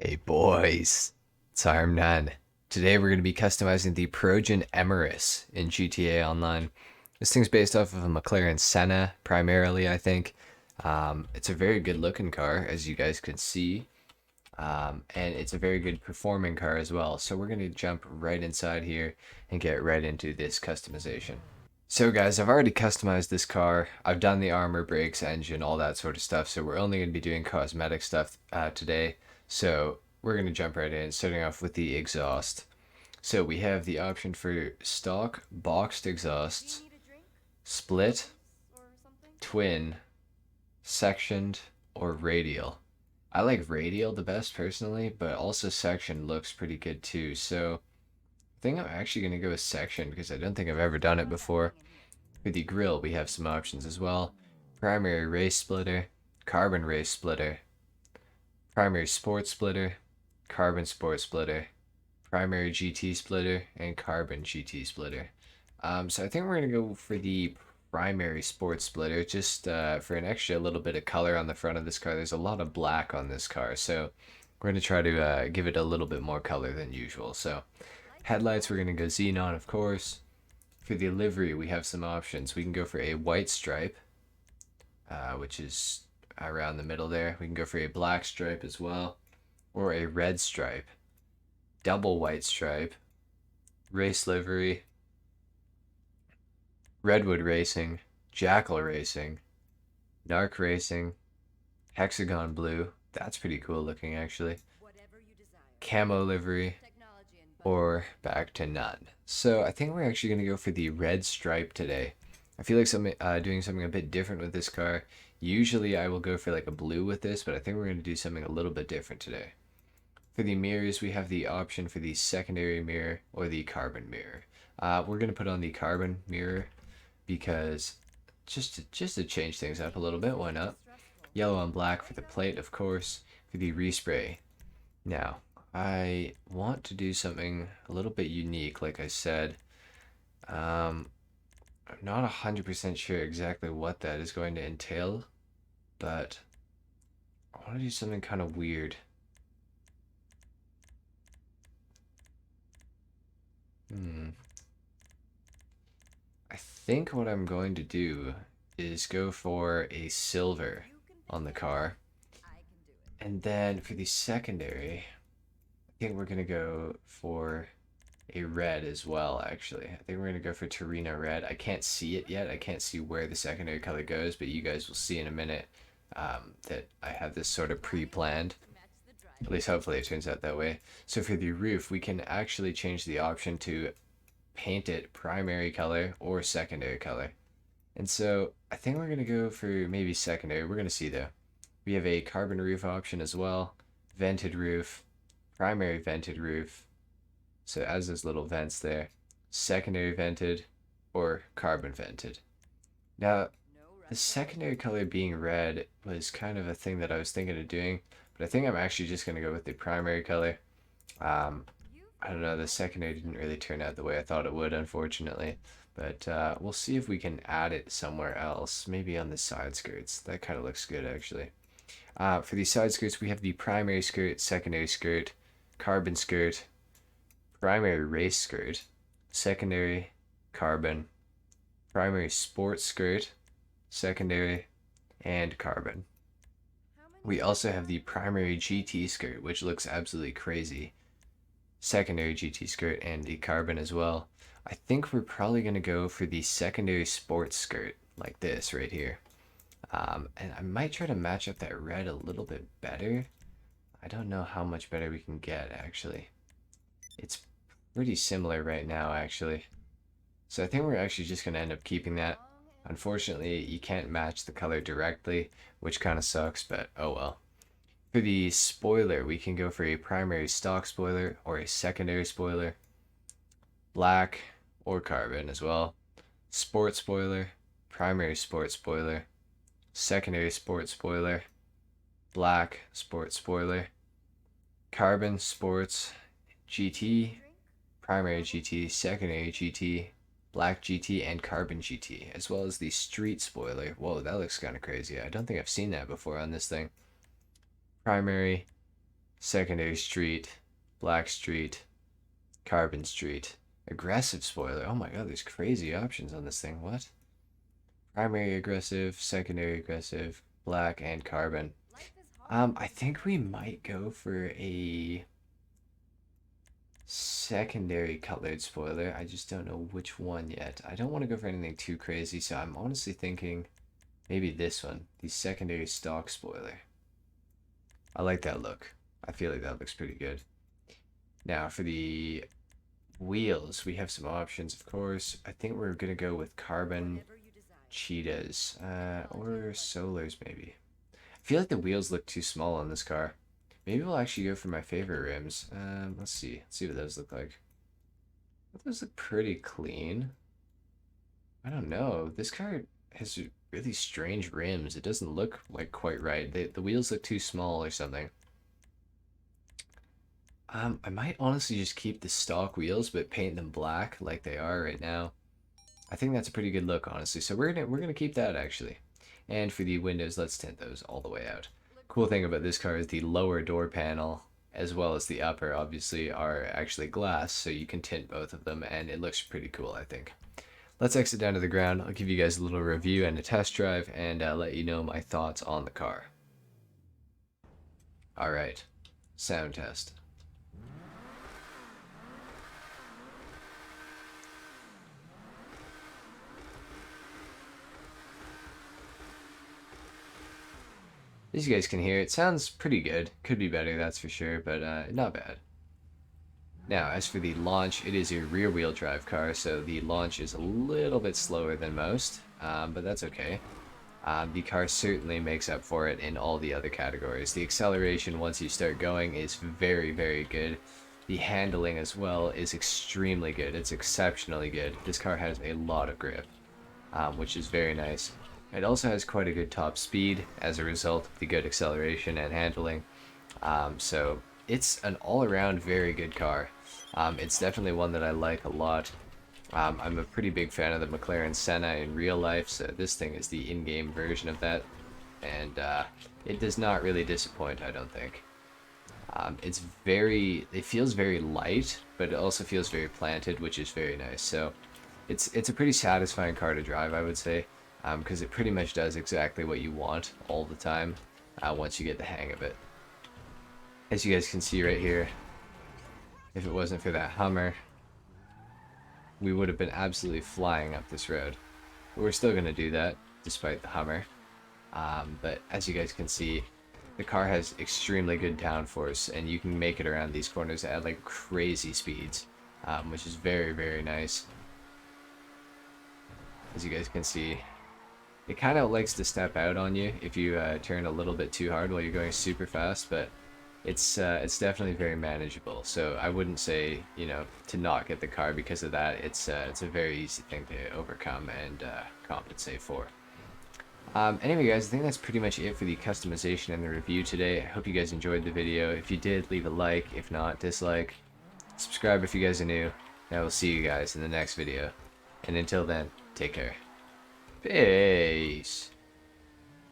Hey boys, it's HarmNone. Today we're going to be customizing the Progen Emerus in GTA Online. This thing's based off of a McLaren Senna, primarily, I think. It's a very good looking car, as you guys can see, and it's a very good performing car as well. So we're going to jump right inside here and get right into this customization. So guys, I've already customized this car. I've done the armor, brakes, engine, all that sort of stuff. So we're only going to be doing cosmetic stuff today. So we're going to jump right in, starting off with the exhaust. So we have the option for stock boxed exhausts, split, twin, sectioned, or radial. I like radial the best personally, but also section looks pretty good too. So I think I'm actually going to go with section because I don't think I've ever done it before. For the grill, we have some options as well. Primary race splitter, carbon race splitter, primary sports splitter, carbon sports splitter, primary GT splitter, and carbon GT splitter. So I think we're going to go for the primary sports splitter just for an extra little bit of color on the front of this car. There's a lot of black on this car, so we're going to try to give it a little bit more color than usual. So headlights, we're going to go xenon, of course. For the livery, we have some options. We can go for a white stripe, which is around the middle there. We can go for a black stripe as well, or a red stripe, double white stripe, race livery, redwood racing, jackal racing, narc racing, hexagon blue. That's pretty cool looking actually. Camo livery, or back to none. So I think we're actually going to go for the red stripe today. I feel like doing something a bit different with this car. Usually I will go for like a blue with this, but I think we're going to do something a little bit different today. For the mirrors, we have the option for the secondary mirror or the carbon mirror. We're going to put on the carbon mirror because just to change things up a little bit, why not? Yellow on black for the plate, of course, for the respray. Now, I want to do something a little bit unique, like I said. I'm not 100% sure exactly what that is going to entail, but I want to do something kind of weird. I think what I'm going to do is go for a silver on the car. And then for the secondary, I think we're going to go for a red as well, actually. I think we're going to go for Torino red. I can't see it yet. I can't see where the secondary color goes, but you guys will see in a minute that I have this sort of pre-planned. At least hopefully it turns out that way. So for the roof, we can actually change the option to paint it primary color or secondary color. And so I think we're going to go for maybe secondary. We're going to see though. We have a carbon roof option as well, vented roof, primary vented roof. So as those little vents there, secondary vented or carbon vented. Now, the secondary color being red was kind of a thing that I was thinking of doing, but I think I'm actually just going to go with the primary color. I don't know, the secondary didn't really turn out the way I thought it would, unfortunately. But we'll see if we can add it somewhere else, maybe on the side skirts. That kind of looks good, actually. For the side skirts, we have the primary skirt, secondary skirt, carbon skirt, primary race skirt, secondary carbon, primary sports skirt, secondary, and carbon. We also have the primary GT skirt, which looks absolutely crazy. Secondary GT skirt and the carbon as well. I think we're probably going to go for the secondary sports skirt, like this right here. And I might try to match up that red a little bit better. I don't know how much better we can get, actually. It's pretty similar right now, actually. So I think we're actually just going to end up keeping that. Unfortunately, you can't match the color directly, which kind of sucks, but oh well. For the spoiler, we can go for a primary stock spoiler or a secondary spoiler. Black or carbon as well. Sports spoiler, primary sports spoiler, secondary sports spoiler, black sports spoiler, carbon sports GT, primary GT, secondary GT, black GT, and carbon GT, as well as the street spoiler. Whoa, that looks kind of crazy. I don't think I've seen that before on this thing. Primary, secondary street, black street, carbon street, aggressive spoiler. Oh my god, there's crazy options on this thing. What? Primary aggressive, secondary aggressive, black, and carbon. I think we might go for a secondary colored spoiler. I just don't know which one yet. I don't want to go for anything too crazy, so I'm honestly thinking maybe this one, the secondary stock spoiler. I like that look. I feel like that looks pretty good. Now for the wheels, we have some options, of course. I think we're gonna go with carbon cheetahs, or solars maybe. I feel like the wheels look too small on this car. Maybe we'll actually go for my favorite rims. Let's see. Let's see what those look like. Those look pretty clean. I don't know. This car has really strange rims. It doesn't look like quite right. The wheels look too small or something. I might honestly just keep the stock wheels, but paint them black like they are right now. I think that's a pretty good look, honestly. So we're gonna keep that actually. And for the windows, let's tint those all the way out. Cool thing about this car is the lower door panel as well as the upper obviously are actually glass, so you can tint both of them and it looks pretty cool, I think. Let's exit down to the ground. I'll give you guys a little review and a test drive and let you know my thoughts on the car. Alright, sound test. As you guys can hear, it sounds pretty good. Could be better, that's for sure, but not bad. Now, as for the launch, it is a rear-wheel drive car, so the launch is a little bit slower than most, but that's okay. The car certainly makes up for it in all the other categories. The acceleration, once you start going, is very, very good. The handling as well is extremely good. It's exceptionally good. This car has a lot of grip, which is very nice. It also has quite a good top speed as a result of the good acceleration and handling. So it's an all-around very good car. It's definitely one that I like a lot. I'm a pretty big fan of the McLaren Senna in real life, so this thing is the in-game version of that. And it does not really disappoint, I don't think. It feels very light, but it also feels very planted, which is very nice. So it's a pretty satisfying car to drive, I would say. Because it pretty much does exactly what you want all the time once you get the hang of it. As you guys can see right here, if it wasn't for that Hummer, we would have been absolutely flying up this road. But we're still going to do that, despite the Hummer. But as you guys can see, the car has extremely good downforce, and you can make it around these corners at like crazy speeds, which is very, very nice. As you guys can see, it kind of likes to step out on you if you turn a little bit too hard while you're going super fast, but it's definitely very manageable. So I wouldn't say, you know, to not get the car because of that. It's a very easy thing to overcome and compensate for. Anyway, guys, I think that's pretty much it for the customization and the review today. I hope you guys enjoyed the video. If you did, leave a like. If not, dislike. Subscribe if you guys are new. And I will see you guys in the next video. And until then, take care. Peace.